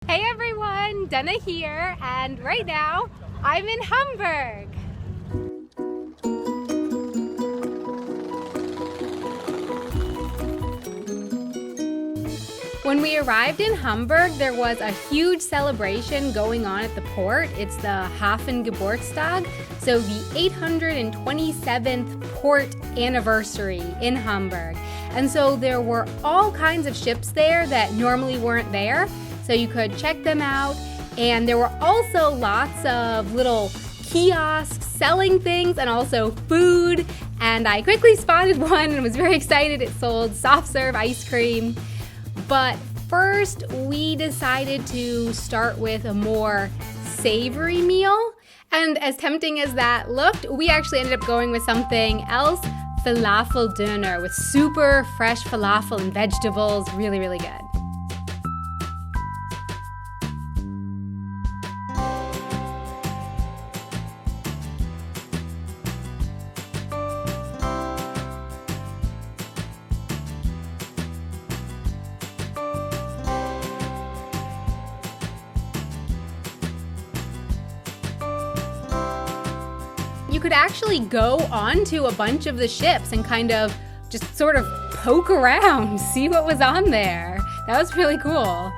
Hey everyone, Dana here, and right now I'm in Hamburg. When we arrived in Hamburg, there was a huge celebration going on at the port. It's the Hafengeburtstag, so the 827th port anniversary in Hamburg. And so there were all kinds of ships there that normally weren't there, so you could check them out. And there were also lots of little kiosks selling things and also food. And I quickly spotted one and was very excited. It sold soft serve ice cream. But first, we decided to start with a more savory meal. And as tempting as that looked, we actually ended up going with something else, Falafel Dinner, with super fresh falafel and vegetables. Really, really good. You could actually go onto a bunch of the ships and kind of just sort of poke around, see what was on there. That was really cool.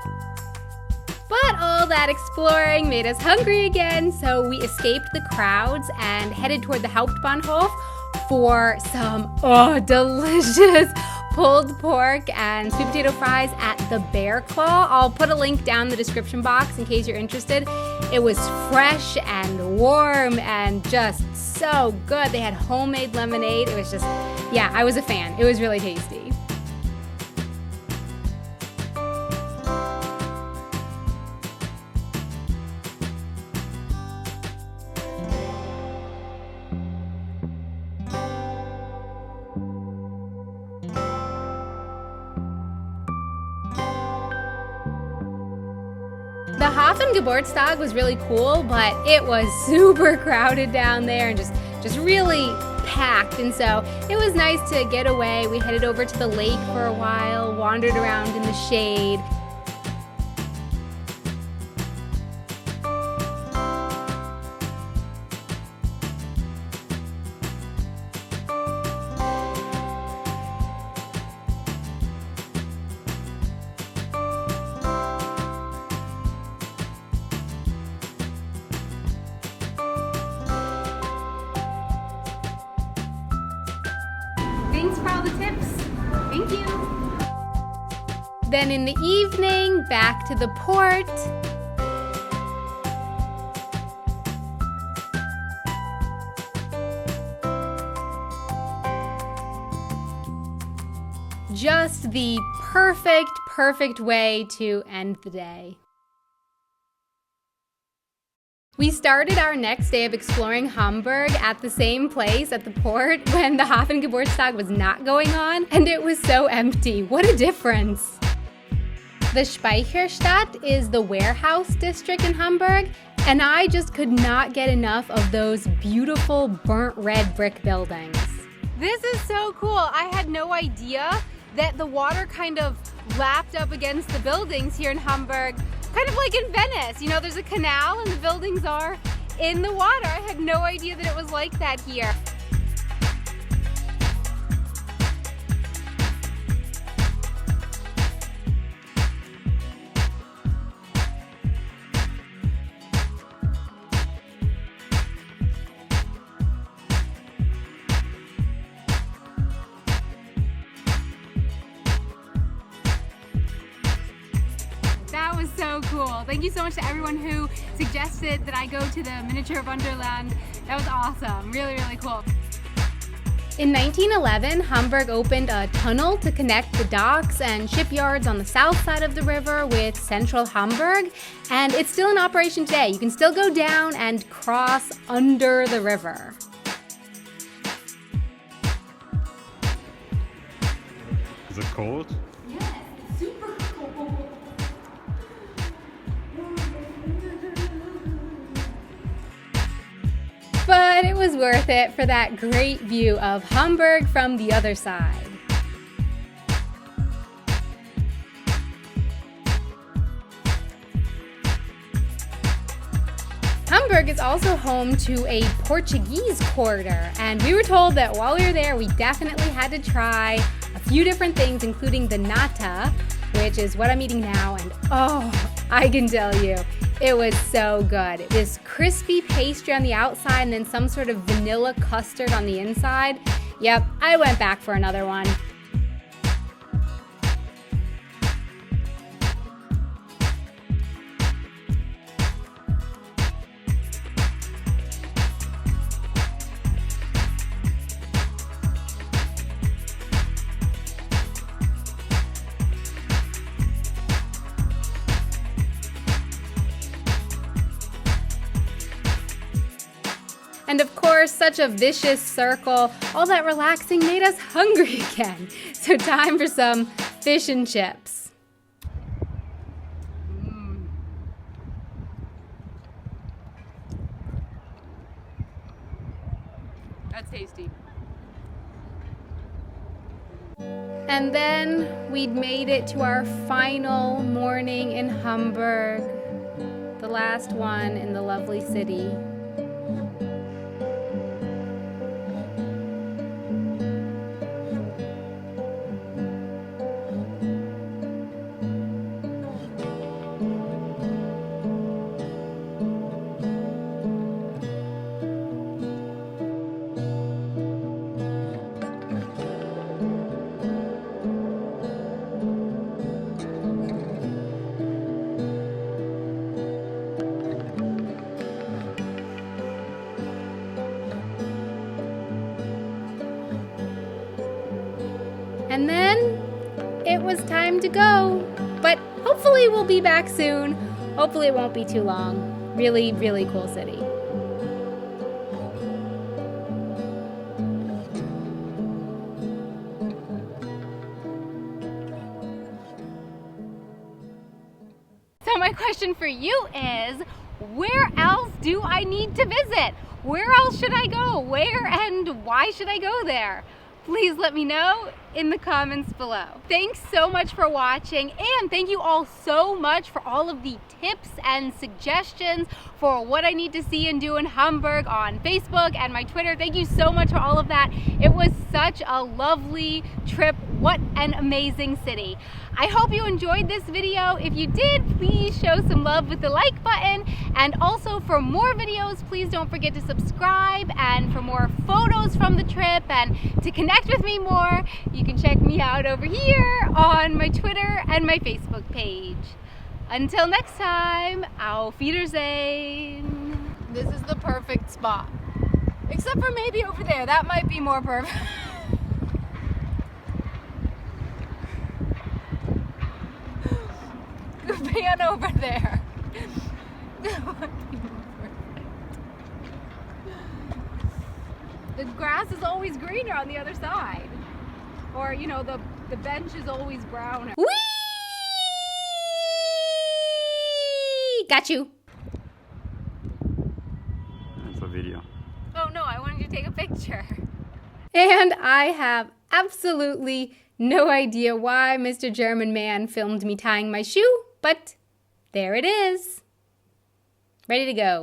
But all that exploring made us hungry again, so we escaped the crowds and headed toward the Hauptbahnhof for some delicious pulled pork and sweet potato fries at the Bear Claw. I'll put a link down in the description box in case you're interested. It was fresh and warm and just so good. They had homemade lemonade. It was just, yeah, I was a fan. It was really tasty. The Hafengeburtstag was really cool, but it was super crowded down there and just really packed. And so it was nice to get away. We headed over to the lake for a while, wandered around in the shade. Thanks for all the tips. Thank you. Then in the evening, back to the port. Just the perfect way to end the day. We started our next day of exploring Hamburg at the same place at the port when the Hafengeburtstag was not going on, and it was so empty. What a difference. The Speicherstadt is the warehouse district in Hamburg, and I just could not get enough of those beautiful burnt red brick buildings. This is so cool. I had no idea that the water kind of lapped up against the buildings here in Hamburg. Kind of like in Venice, you know, there's a canal and the buildings are in the water. I had no idea that it was like that here. That was so cool. Thank you so much to everyone who suggested that I go to the Miniature Wonderland. That was awesome. Really, really cool. In 1911, Hamburg opened a tunnel to connect the docks and shipyards on the south side of the river with central Hamburg, and it's still in operation today. You can still go down and cross under the river. Is it cold? Yes, super cold. But it was worth it for that great view of Hamburg from the other side. Hamburg is also home to a Portuguese Quarter, and we were told that while we were there, we definitely had to try a few different things, including the nata, which is what I'm eating now, and oh, I can tell you, it was so good. This crispy pastry on the outside and then some sort of vanilla custard on the inside. Yep, I went back for another one. And of course, such a vicious circle, all that relaxing made us hungry again. So time for some fish and chips. That's tasty. And then we'd made it to our final morning in Hamburg, the last one in the lovely city. And then it was time to go. But hopefully we'll be back soon. Hopefully it won't be too long. Really, really cool city. So my question for you is, where else do I need to visit? Where else should I go? Where and why should I go there? Please let me know in the comments below. Thanks so much for watching, and thank you all so much for all of the tips and suggestions for what I need to see and do in Hamburg on Facebook and my Twitter. Thank you so much for all of that. It was such a lovely trip. What an amazing city. I hope you enjoyed this video. If you did, please show some love with the like button. And also for more videos, please don't forget to subscribe. And for more photos from the trip and to connect with me more, you can check me out over here on my Twitter and my Facebook page. Until next time, auf Wiedersehen. This is the perfect spot. Except for maybe over there. That might be more perfect. The van over there. The grass is always greener on the other side. Or, you know, the bench is always browner. Whee! Got you. That's a video. Oh no, I wanted to take a picture. And I have absolutely no idea why Mr. German Man filmed me tying my shoe, but there it is. Ready to go.